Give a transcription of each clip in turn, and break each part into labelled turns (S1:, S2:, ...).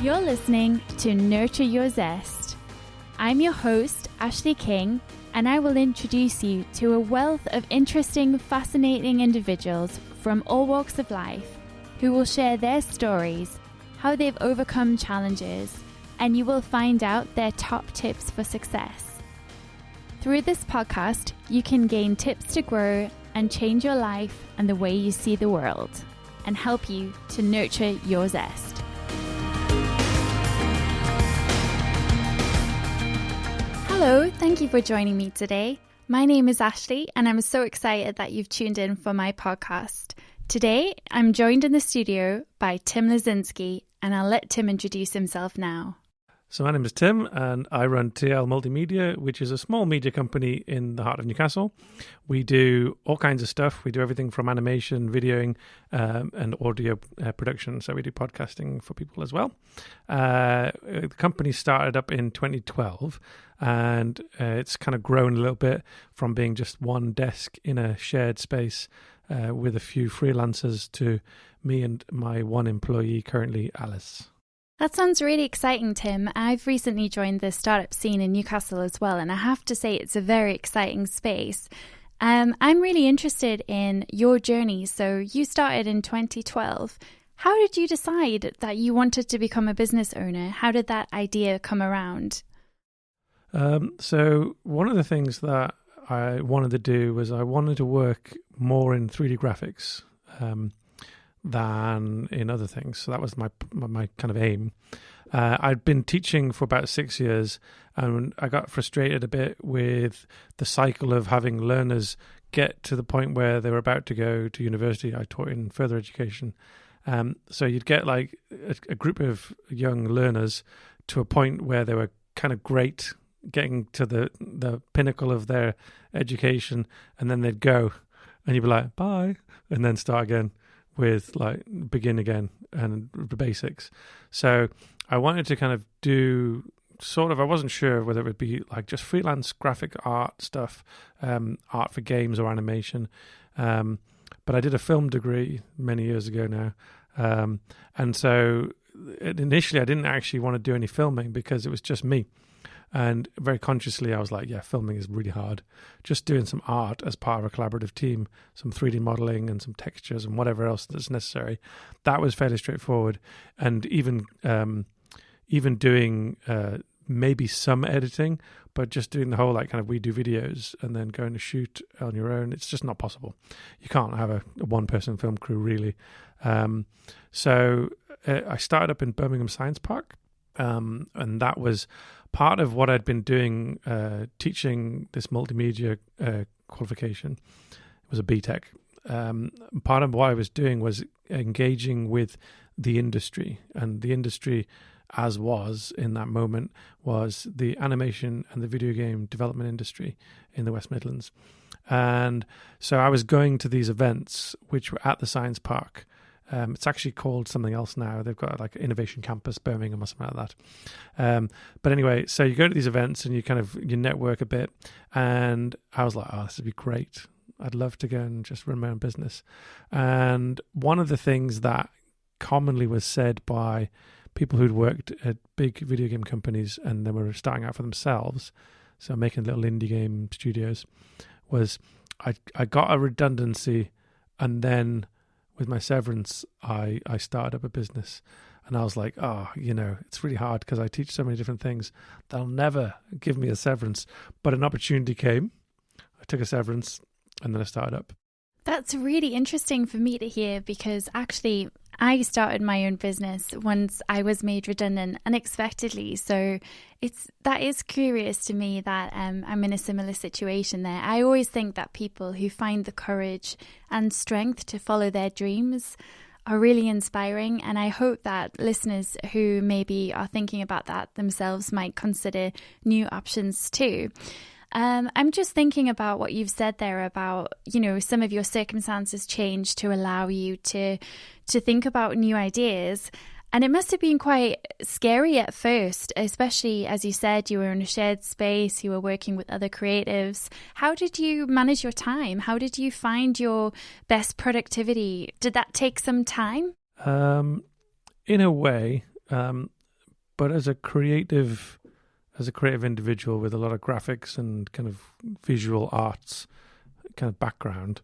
S1: You're listening to Nurture Your Zest. I'm your host, Ashleigh King, and I will introduce you to a wealth of interesting, fascinating individuals from all walks of life who will share their stories, how they've overcome challenges, and you will find out their top tips for success. Through this podcast, you can gain tips to grow and change your life and the way you see the world, and help you to nurture your zest. Hello, thank you for joining me today. My name is Ashleigh, and I'm so excited that you've tuned in for my podcast. Today, I'm joined in the studio by Tim Lozinski, and I'll let Tim introduce himself now.
S2: So my name is Tim, and I run TL Multimedia, which is a small media company in the heart of Newcastle. We do all kinds of stuff. We do everything from animation, videoing, and audio production. So we do podcasting for people as well. The company started up in 2012, and it's kind of grown a little bit from being just one desk in a shared space with a few freelancers to me and my one employee currently, Alice.
S1: That sounds really exciting, Tim. I've recently joined the startup scene in Newcastle as well, and I have to say it's a very exciting space. I'm really interested in your journey. So you started in 2012. How did you decide that you wanted to become a business owner? How did that idea come around?
S2: So one of the things that I wanted to do was I wanted to work more in 3D graphics than in other things. So that was my kind of aim. I'd been teaching for about 6 years, and I got frustrated a bit with the cycle of having learners get to the point where they were about to go to university. I taught in further education. So you'd get like a group of young learners to a point where they were kind of great, getting to the pinnacle of their education, and then they'd go, and you'd be like, bye, and then start again with like begin again and the basics. So I wanted to kind of do sort of, I wasn't sure whether it would be like just freelance graphic art stuff, art for games or animation. But I did a film degree many years ago now. And so initially I didn't actually want to do any filming because it was just me. And very consciously, I was like, yeah, filming is really hard. Just doing some art as part of a collaborative team, some 3D modeling and some textures and whatever else that's necessary, that was fairly straightforward. And even doing maybe some editing, but just doing the whole like kind of we do videos and then going to shoot on your own, it's just not possible. You can't have a one-person film crew, really. So I started up in Birmingham Science Park, and that was part of what I'd been doing, teaching this multimedia qualification. It was a BTEC. Part of what I was doing was engaging with the industry, and the industry, as was in that moment, was the animation and the video game development industry in the West Midlands. And so I was going to these events, which were at the Science Park. It's actually called something else now. They've got like Innovation Campus Birmingham or something like that. But anyway, so you go to these events and you network a bit. And I was like, oh, this would be great. I'd love to go and just run my own business. And one of the things that commonly was said by people who'd worked at big video game companies and they were starting out for themselves, so making little indie game studios, was I got a redundancy, and then with my severance, I started up a business. And I was like, oh, it's really hard because I teach so many different things. They'll never give me a severance. But an opportunity came. I took a severance and then I started up.
S1: That's really interesting for me to hear, because actually I started my own business once I was made redundant unexpectedly. So that is curious to me that I'm in a similar situation there. I always think that people who find the courage and strength to follow their dreams are really inspiring. And I hope that listeners who maybe are thinking about that themselves might consider new options too. I'm just thinking about what you've said there about, some of your circumstances changed to allow you to think about new ideas. And it must have been quite scary at first, especially as you said, you were in a shared space, you were working with other creatives. How did you manage your time? How did you find your best productivity? Did that take some time?
S2: In a way, but as a creative individual with a lot of graphics and kind of visual arts kind of background,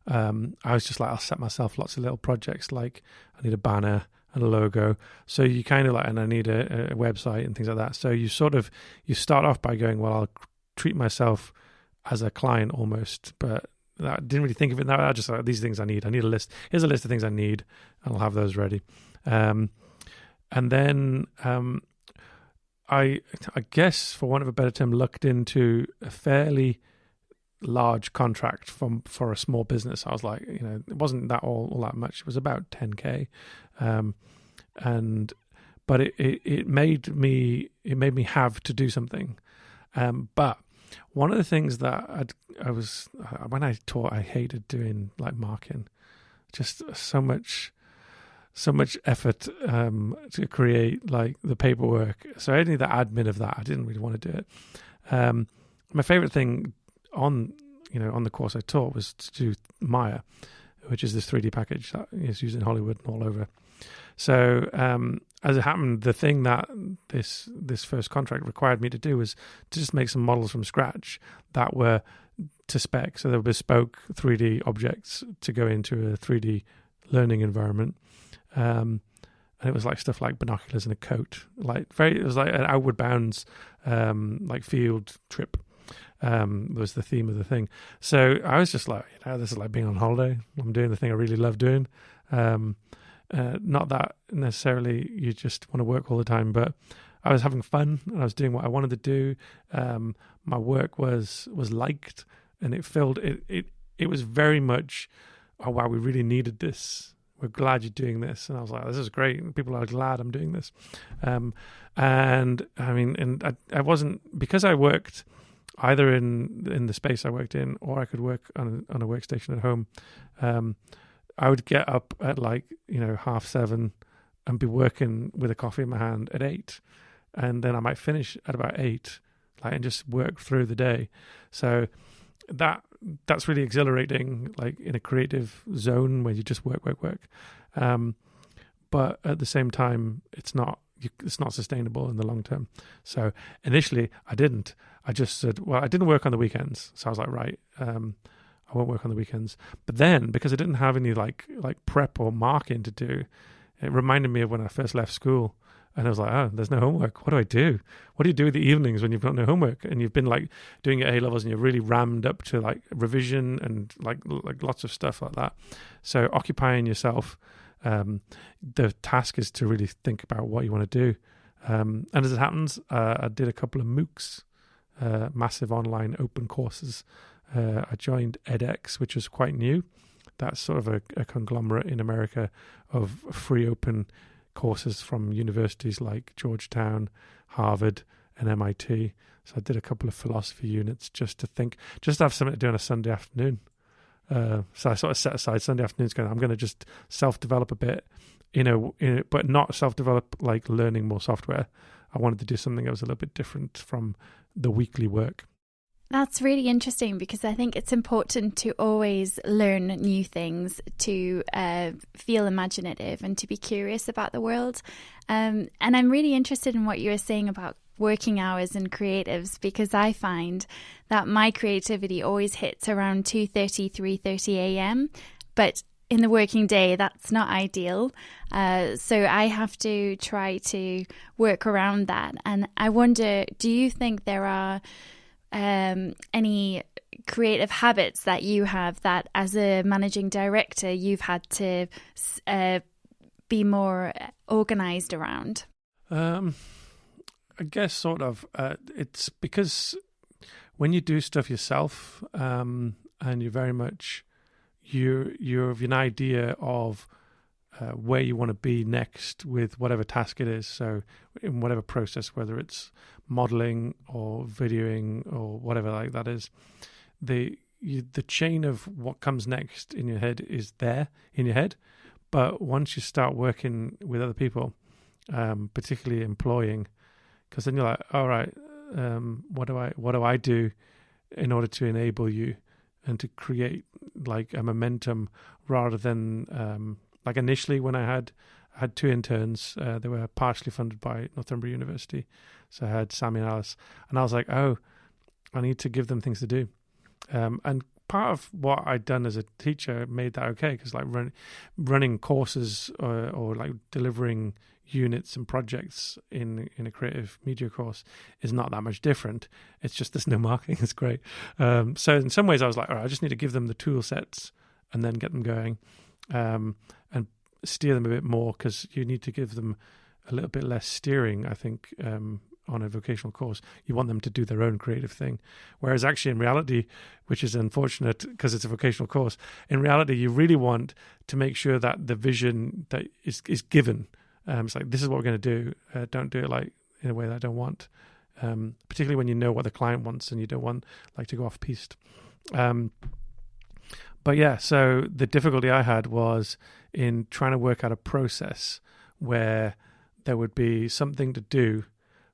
S2: I was just like, I'll set myself lots of little projects, like I need a banner and a logo. So you kind of like, and I need a website and things like that. So you start off by going, well, I'll treat myself as a client almost, but I didn't really think of it that way. I just like, these things I need a list. Here's a list of things I need, and I'll have those ready. And then I guess, for want of a better term, looked into a fairly large contract for a small business. I was like, it wasn't that all that much. It was about 10K, but it made me have to do something. But one of the things that when I taught, I hated doing like marketing. Just so much effort to create like the paperwork. So any of the admin of that, I didn't really want to do it. My favorite thing on the course I taught was to do Maya, which is this 3D package that is used in Hollywood and all over. So as it happened, the thing that this first contract required me to do was to just make some models from scratch that were to spec. So they were bespoke 3D objects to go into a 3D learning environment. And it was like stuff like binoculars and a coat, it was like an outward bounds, like field trip, was the theme of the thing. So I was just like, this is like being on holiday. I'm doing the thing I really love doing. Not that necessarily you just want to work all the time, but I was having fun and I was doing what I wanted to do. My work was liked, and it filled it. It was very much, oh wow, we really needed this. We're glad you're doing this. And I was like, this is great. People are glad I'm doing this. And I mean, and I wasn't, because I worked either in the space I worked in, or I could work on a workstation at home. I would get up at 7:30 and be working with a coffee in my hand at 8. And then I might finish at about 8, and just work through the day. So that's really exhilarating, like in a creative zone where you just work. But at the same time, it's not sustainable in the long term. So initially I just said, well, I didn't work on the weekends. So I was like, right, I won't work on the weekends. But then, because I didn't have any like prep or marking to do, it reminded me of when I first left school. And I was like, oh, there's no homework. What do I do? What do you do with the evenings when you've got no homework and you've been like doing your A-levels and you're really rammed up to like revision and like lots of stuff like that? So occupying yourself, the task is to really think about what you want to do. And as it happens, I did a couple of MOOCs, massive online open courses. I joined edX, which was quite new. That's sort of a conglomerate in America of free open courses from universities like Georgetown, Harvard, and MIT. So I did a couple of philosophy units just to have something to do on a Sunday afternoon. So I sort of set aside Sunday afternoons going, I'm going to just self-develop a bit, but not self-develop like learning more software. I wanted to do something that was a little bit different from the weekly work.
S1: That's really interesting, because I think it's important to always learn new things, to feel imaginative and to be curious about the world. And I'm really interested in what you were saying about working hours and creatives, because I find that my creativity always hits around 2:30, 3:30 a.m. But in the working day, that's not ideal. So I have to try to work around that. And I wonder, do you think there are any creative habits that you have that as a managing director you've had to be more organized around? I
S2: guess sort of. It's because when you do stuff yourself, and you're very much you have an idea of where you want to be next with whatever task it is. So in whatever process, whether it's modeling or videoing or whatever like that is, the chain of what comes next in your head is there in your head. But once you start working with other people, particularly employing, because then you're like, all right, what do I do in order to enable you and to create like a momentum, rather than like initially when I had I had 2 interns. They were partially funded by Northumbria University. So I had Sammy and Alice. And I was like, oh, I need to give them things to do. And part of what I'd done as a teacher made that okay, because like running courses or like delivering units and projects in a creative media course is not that much different. It's just there's no marketing. It's great. So in some ways I was like, all right, I just need to give them the tool sets and then get them going, and steer them a bit more, because you need to give them a little bit less steering, I think, on a vocational course. You want them to do their own creative thing. Whereas actually in reality, which is unfortunate because it's a vocational course, in reality, you really want to make sure that the vision that is given, it's like, this is what we're going to do. Don't do it like in a way that I don't want, particularly when you know what the client wants and you don't want like to go off piste. But yeah, so the difficulty I had was in trying to work out a process where there would be something to do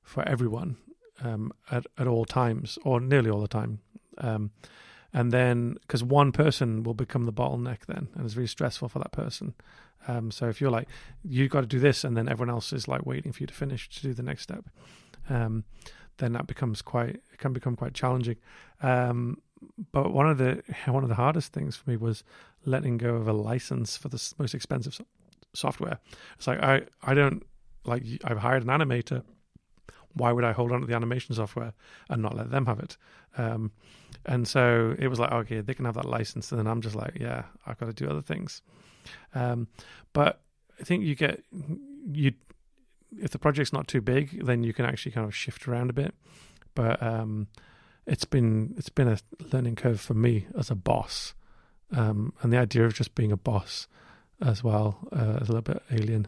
S2: for everyone at all times, or nearly all the time. And then, because one person will become the bottleneck then, and it's really stressful for that person. So if you're like, you've got to do this, and then everyone else is like waiting for you to finish to do the next step, then that can become quite challenging. But one of the hardest things for me was letting go of a license for the most expensive software. It's like, I don't, like, I've hired an animator. Why would I hold on to the animation software and not let them have it? And so it was like, okay, they can have that license. And then I'm just like, yeah, I've got to do other things. But I think if the project's not too big, then you can actually kind of shift around a bit. But it's been a learning curve for me as a boss. And the idea of just being a boss as well is a little bit alien.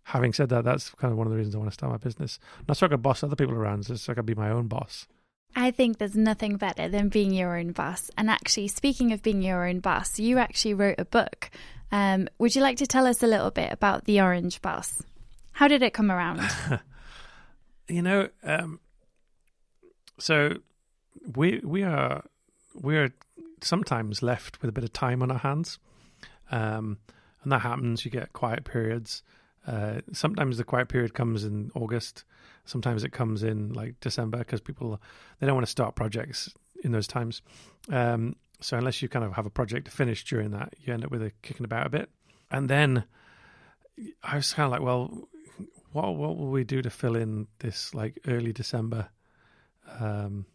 S2: Having said that, that's kind of one of the reasons I want to start my business. Not so I can boss other people around, so I can be my own boss.
S1: I think there's nothing better than being your own boss. And actually, speaking of being your own boss, you actually wrote a book. Would you like to tell us a little bit about The Orange Boss? How did it come around?
S2: So we are sometimes left with a bit of time on our hands, and that happens. You get quiet periods. Sometimes the quiet period comes in August. Sometimes it comes in like December, because people, they don't want to start projects in those times. So unless you kind of have a project to finish during that, you end up with it kicking about a bit. And then I was kind of like, well, what will we do to fill in this like early December, kind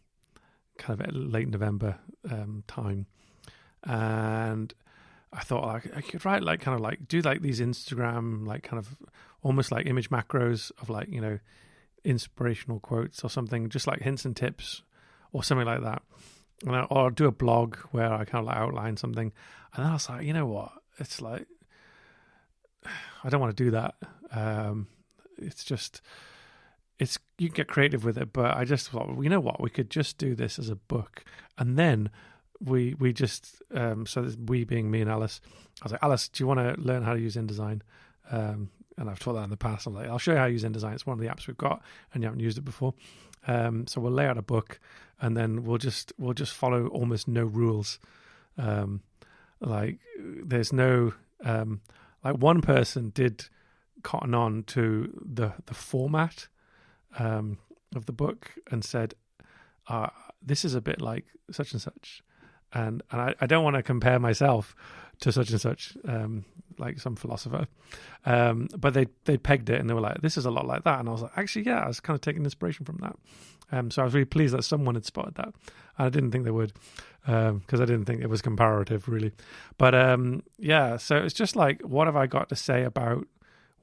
S2: of late November time? And I thought like I could write like kind of like do like these Instagram like kind of almost like image macros of like, you know, inspirational quotes or something, just like hints and tips or something like that. And or do a blog where I kind of like outline something. And then I was like, you know what? It's like, I don't want to do that. It's just, you can get creative with it, but I just thought, well, you know what? We could just do this as a book. And then we just, so we being me and Alice, I was like, Alice, do you want to learn how to use InDesign? And I've taught that in the past. I'm like, I'll show you how to use InDesign. It's one of the apps we've got and you haven't used it before. So we'll lay out a book and then we'll just follow almost no rules. Like there's no, like one person did cotton on to the format of the book and said, this is a bit like such and such. And I don't want to compare myself to such and such, like some philosopher. But they pegged it and they were like, this is a lot like that. And I was like, actually, yeah, I was kind of taking inspiration from that. So I was really pleased that someone had spotted that. And I didn't think they would, because I didn't think it was comparative, really. But yeah, so it's just like, what have I got to say about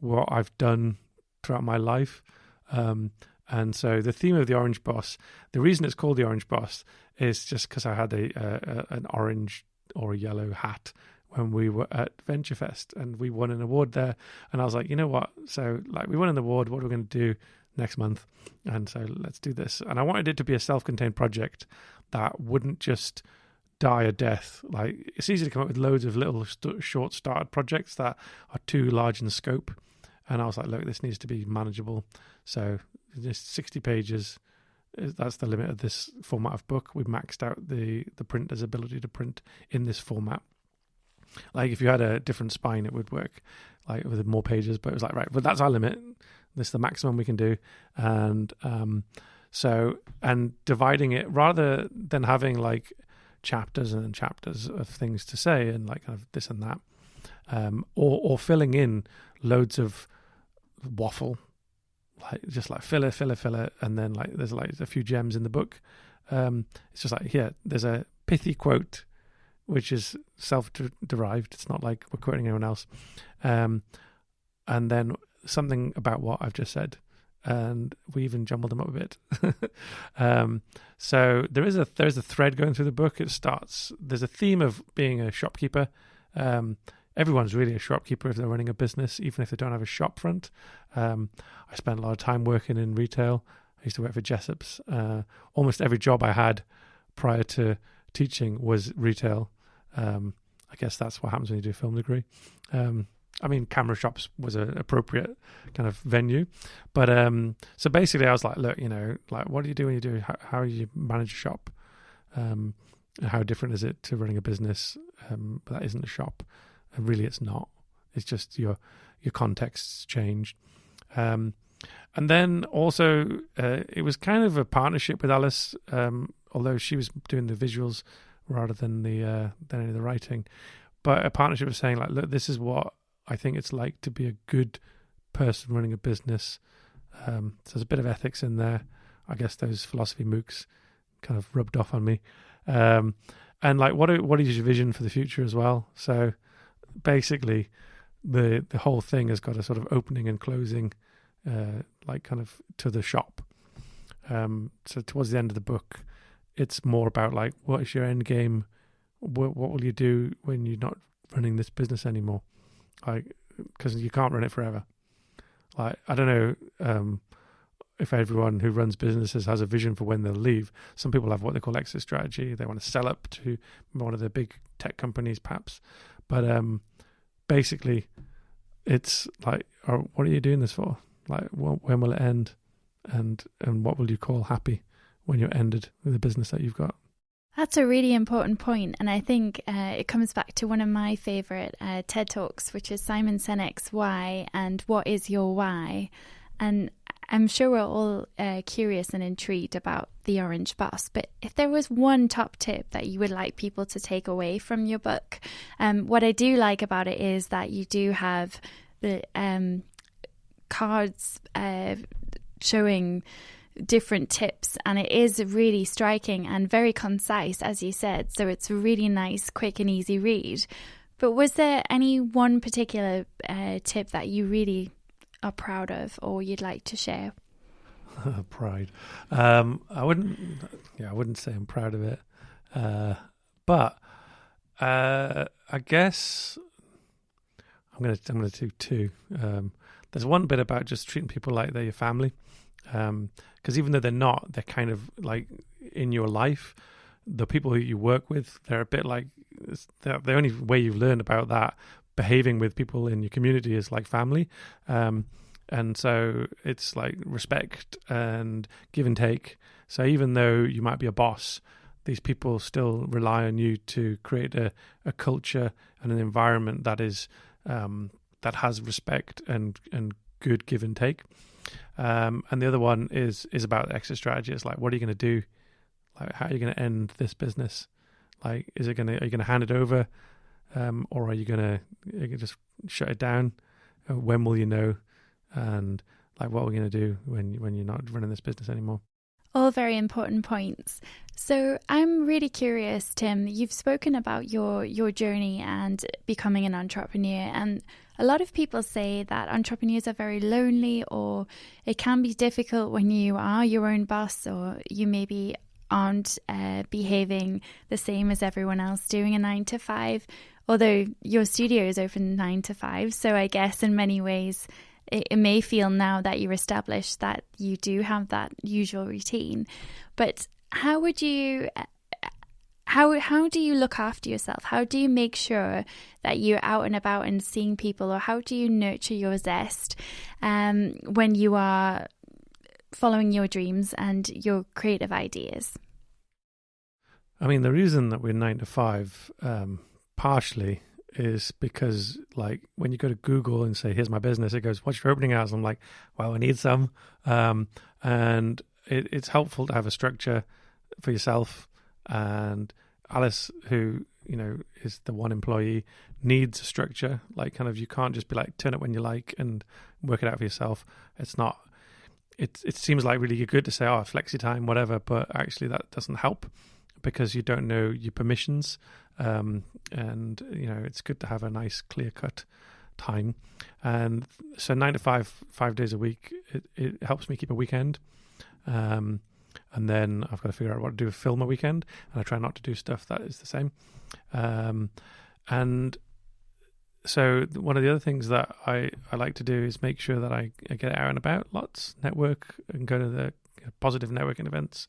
S2: what I've done throughout my life? And so the theme of the Orange Boss, the reason it's called the Orange Boss is just because I had an orange or a yellow hat when we were at VentureFest and we won an award there. And I was like, you know what? So like we won an award, what are we going to do next month? And so let's do this. And I wanted it to be a self-contained project that wouldn't just die a death. Like it's easy to come up with loads of little short started projects that are too large in scope. And I was like, look, this needs to be manageable. So just 60 pages, that's the limit of this format of book. We've maxed out the printer's ability to print in this format. Like if you had a different spine, it would work like with more pages, but it was like, right, but that's our limit. This is the maximum we can do. And and dividing it rather than having like chapters and chapters of things to say and like kind of this and that, or filling in loads of waffle, like just like fill it, and then like there's like a few gems in the book. It's just like, here, there's a pithy quote, which is self-derived. It's not like we're quoting anyone else. And then something about what I've just said. And we even jumbled them up a bit. So there is a thread going through the book. It starts, there's a theme of being a shopkeeper. Everyone's really a shopkeeper if they're running a business, even if they don't have a shop front. I spent a lot of time working in retail. I used to work for Jessop's. Almost every job I had prior to teaching was retail. I guess that's what happens when you do a film degree. I mean, camera shops was an appropriate kind of venue. But so basically I was like, look, like what do you do when you do, how you manage a shop? And how different is it to running a business that isn't a shop? And really it's not. It's just your context's changed. And then also it was kind of a partnership with Alice, although she was doing the visuals rather than any of the writing. But a partnership of saying like, look, this is what I think it's like to be a good person running a business. So there's a bit of ethics in there. I guess those philosophy MOOCs kind of rubbed off on me. And like, what is your vision for the future as well? So basically, the whole thing has got a sort of opening and closing, like kind of to the shop. So towards the end of the book, it's more about like, what is your end game? What will you do when you're not running this business anymore? Like, because you can't run it forever. Like, I don't know if everyone who runs businesses has a vision for when they'll leave. Some people have what they call exit strategy. They want to sell up to one of the big tech companies, perhaps. But basically, it's like, what are you doing this for? Like, when will it end? And what will you call happy when you're ended with the business that you've got?
S1: That's a really important point, and I think it comes back to one of my favourite TED Talks, which is Simon Sinek's Why and What is Your Why? And I'm sure we're all curious and intrigued about The Orange Boss, but if there was one top tip that you would like people to take away from your book, what I do like about it is that you do have the cards showing different tips, and it is really striking and very concise, as you said, so it's a really nice, quick and easy read. But was there any one particular tip that you really are proud of or you'd like to share?
S2: Pride. I wouldn't say I'm proud of it, but I guess I'm gonna do two. There's one bit about just treating people like they're your family. Because even though they're not, they're kind of like in your life. The people who you work with, they're a bit like, the only way you've learned about that, behaving with people in your community, is like family. And so it's like respect and give and take. So even though you might be a boss, these people still rely on you to create a culture and an environment that is that has respect and good give and take. And the other one is about the exit strategy. It's like, what are you going to do? Like, how are you going to end this business? Like, are you going to hand it over, or are you going to just shut it down? When will you know? And like, what are we going to do when you're not running this business anymore?
S1: All very important points. So I'm really curious, Tim, you've spoken about your journey and becoming an entrepreneur, and a lot of people say that entrepreneurs are very lonely, or it can be difficult when you are your own boss, or you maybe aren't behaving the same as everyone else doing a 9 to 5, although your studio is open 9 to 5. So I guess in many ways it may feel now that you're established that you do have that usual routine. But how would you... How do you look after yourself? How do you make sure that you're out and about and seeing people, or how do you nurture your zest when you are following your dreams and your creative ideas?
S2: I mean, the reason that we're 9 to 5 partially is because, like, when you go to Google and say, here's my business, it goes, what's your opening hours? I'm like, well, I need some. And it's helpful to have a structure for yourself. And Alice, who, you know, is the one employee, needs a structure. Like, kind of, you can't just be like, turn it when you like and work it out for yourself. It's not, it seems like really good to say, oh, flexi time, whatever, but actually that doesn't help because you don't know your permissions. And, you know, it's good to have a nice clear cut time. And so 9 to 5, 5 days a week, it helps me keep a weekend. And then I've got to figure out what to do with film a weekend, and I try not to do stuff that is the same. And so one of the other things that I like to do is make sure that I get out and about lots, network, and go to the positive networking events.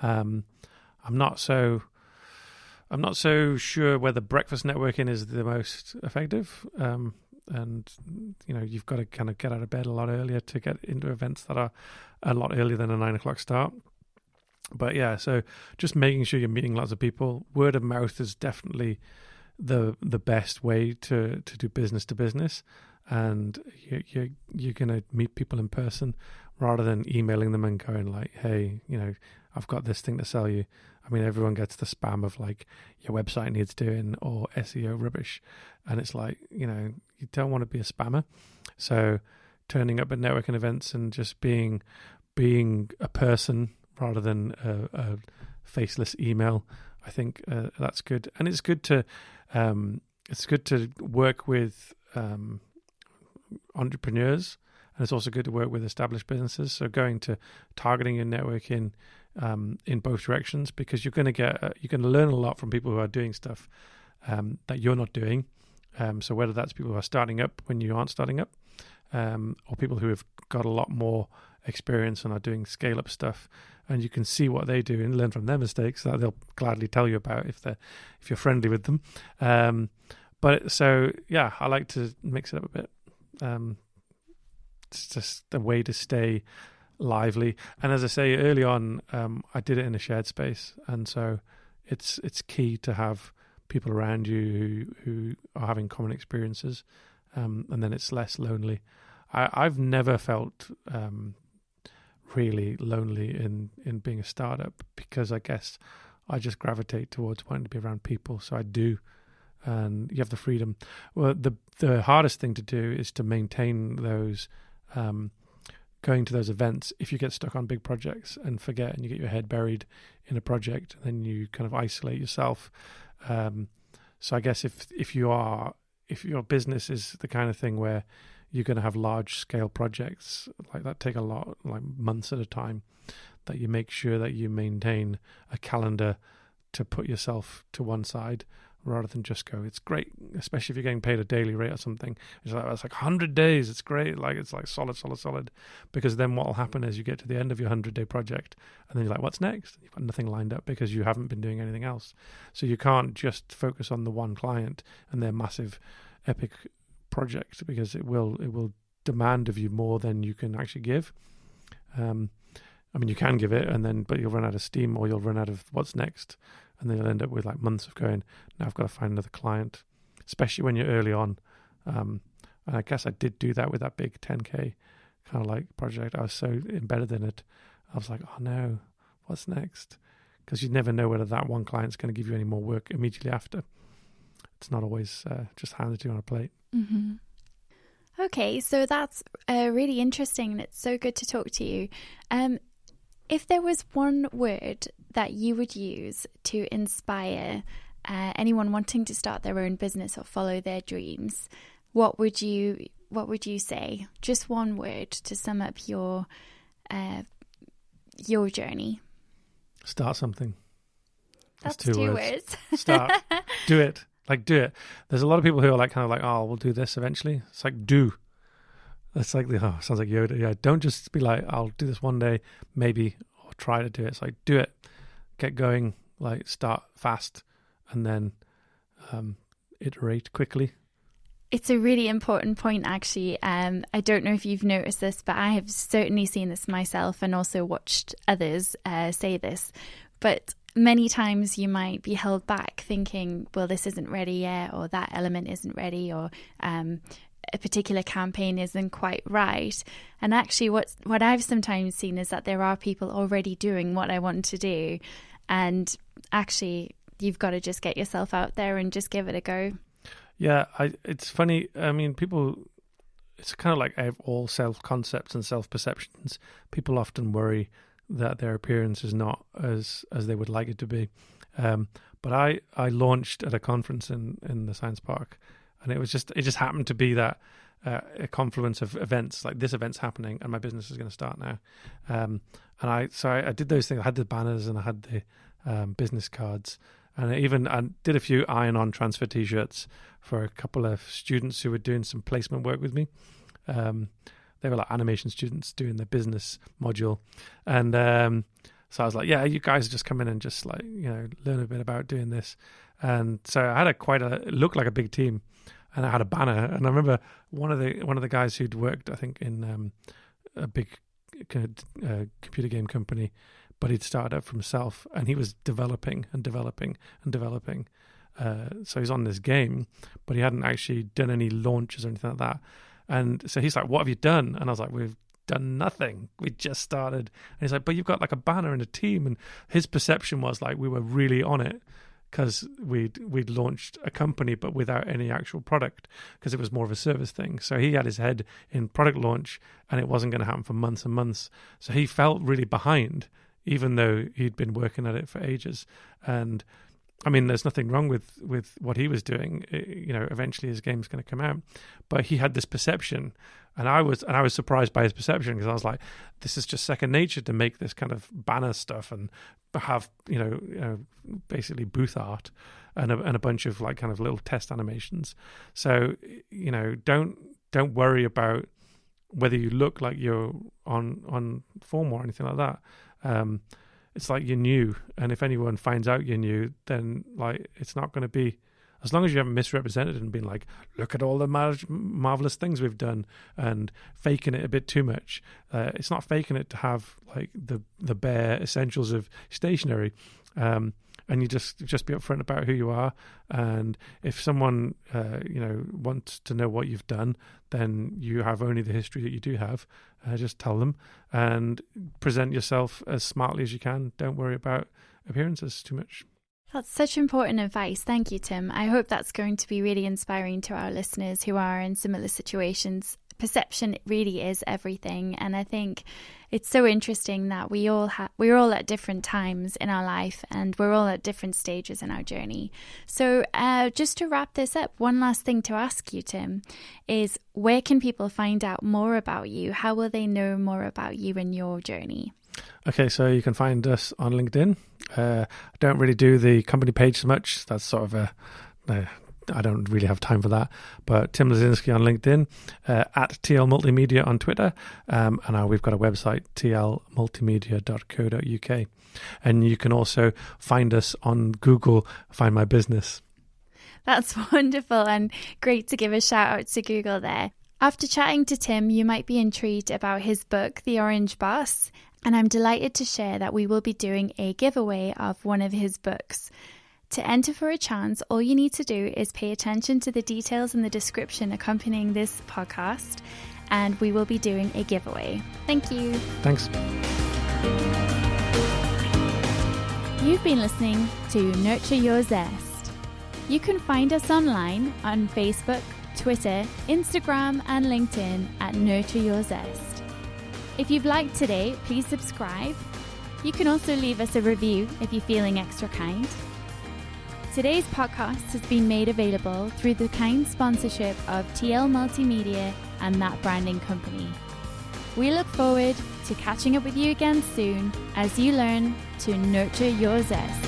S2: I'm not so sure whether breakfast networking is the most effective. And, you know, you've got to kind of get out of bed a lot earlier to get into events that are a lot earlier than a 9 o'clock start. But yeah, so just making sure you're meeting lots of people. Word of mouth is definitely the best way to do business to business. And you're going to meet people in person rather than emailing them and going like, hey, you know, I've got this thing to sell you. I mean, everyone gets the spam of like, your website needs doing or SEO rubbish. And it's like, you know, you don't want to be a spammer. So turning up at networking events and just being a person rather than a faceless email, I think that's good. And it's good to work with entrepreneurs, and it's also good to work with established businesses. So going to targeting and networking in both directions, because you're going to learn a lot from people who are doing stuff that you're not doing. So whether that's people who are starting up when you aren't starting up, or people who have got a lot more experience and are doing scale up stuff, and you can see what they do and learn from their mistakes that they'll gladly tell you about if you're friendly with them. But so yeah, I like to mix it up a bit. It's just a way to stay lively. And as I say early on, I did it in a shared space, and so it's key to have people around you who are having common experiences, and then it's less lonely. I've never felt really lonely in being a startup, because I guess I just gravitate towards wanting to be around people, so I do. And you have the freedom. Well, the hardest thing to do is to maintain those, going to those events. If you get stuck on big projects and forget, and you get your head buried in a project, then you kind of isolate yourself. So I guess if your business is the kind of thing where you're going to have large scale projects like that, take a lot, like months at a time, that you make sure that you maintain a calendar to put yourself to one side, rather than just go, it's great, especially if you're getting paid a daily rate or something. It's like 100 days. It's great. Like, it's like solid. Because then what will happen is you get to the end of your 100-day project, and then you're like, what's next? You've got nothing lined up because you haven't been doing anything else. So you can't just focus on the one client and their massive epic project, because it will demand of you more than you can actually give. I mean, you can give it, but you'll run out of steam, or you'll run out of what's next. And then you'll end up with like months of going, now I've got to find another client, especially when you're early on. And I guess I did do that with that big 10K kind of like project. I was so embedded in it. I was like, oh no, what's next? Because you never know whether that one client's going to give you any more work immediately after. It's not always just handed to you on a plate.
S1: Mm-hmm. Okay, so that's really interesting, and it's so good to talk to you. If there was one word that you would use to inspire anyone wanting to start their own business or follow their dreams, what would you say? Just one word to sum up your journey.
S2: Start something.
S1: That's two words.
S2: Start. Do it. Like, do it. There's a lot of people who are like, kind of like, oh, we'll do this eventually. It's like, do. It's like, sounds like Yoda. Yeah, don't just be like, I'll do this one day, maybe, or try to do it. It's like, do it. Get going. Like, start fast, and then iterate quickly.
S1: It's a really important point, actually. I don't know if you've noticed this, but I have certainly seen this myself, and also watched others say this. But many times you might be held back thinking, well, this isn't ready yet, or that element isn't ready, or a particular campaign isn't quite right. And actually what I've sometimes seen is that there are people already doing what I want to do. And actually, you've got to just get yourself out there and just give it a go.
S2: Yeah, it's funny. I mean, it's kind of like all self-concepts and self-perceptions. People often worry that their appearance is not as they would like it to be. But I launched at a conference in the Science Park, and it just happened to be that a confluence of events, like this event's happening and my business is going to start now. And I did those things. I had the banners and I had the business cards, and I did a few iron-on transfer T-shirts for a couple of students who were doing some placement work with me. They were like animation students doing the business module. And so I was like, yeah, you guys just come in and just like, learn a bit about doing this. And so I had it looked like a big team, and I had a banner. And I remember one of the guys who'd worked, I think, in a big computer game company, but he'd started out for himself, and he was developing and developing and developing. So he's on this game, but he hadn't actually done any launches or anything like that. And so he's like, what have you done? And I was like, we've done nothing. We just started. And he's like, but you've got like a banner and a team. And his perception was like we were really on it because we'd launched a company, but without any actual product, because it was more of a service thing. So he had his head in product launch, and it wasn't going to happen for months and months. So he felt really behind, even though he'd been working at it for ages. And I mean, there's nothing wrong with what he was doing. Eventually his game's going to come out, but he had this perception, and I was surprised by his perception, because I was like, this is just second nature to make this kind of banner stuff and have basically booth art and a bunch of like kind of little test animations. So don't worry about whether you look like you're on form or anything like that. It's like you're new, and if anyone finds out you're new, then like it's not going to be, as long as you haven't misrepresented and been like, look at all the marvelous things we've done, and faking it a bit too much. It's not faking it to have like the bare essentials of stationery, and you just be upfront about who you are. And if someone wants to know what you've done, then you have only the history that you do have. Just tell them and present yourself as smartly as you can. Don't worry about appearances too much.
S1: That's such important advice. Thank you, Tim. I hope that's going to be really inspiring to our listeners who are in similar situations. Perception really is everything, and I think it's so interesting that we're all at different times in our life, and we're all at different stages in our journey. So just to wrap this up, one last thing to ask you, Tim, is where can people find out more about you? How will they know more about you and your journey?
S2: Okay, so you can find us on LinkedIn. I don't really do the company page so much. That's sort of I don't really have time for that. But Tim Lozinski on LinkedIn, at TL Multimedia on Twitter, and we've got a website, tlmultimedia.co.uk. And you can also find us on Google, Find My Business.
S1: That's wonderful, and great to give a shout out to Google there. After chatting to Tim, you might be intrigued about his book, The Orange Boss, and I'm delighted to share that we will be doing a giveaway of one of his books. To enter for a chance, all you need to do is pay attention to the details in the description accompanying this podcast, and we will be doing a giveaway. Thank you.
S2: Thanks.
S1: You've been listening to Nurture Your Zest. You can find us online on Facebook, Twitter, Instagram, and LinkedIn at Nurture Your Zest. If you've liked today, please subscribe. You can also leave us a review if you're feeling extra kind. Today's podcast has been made available through the kind sponsorship of TL Multimedia and That Branding Company. We look forward to catching up with you again soon as you learn to nurture your zest.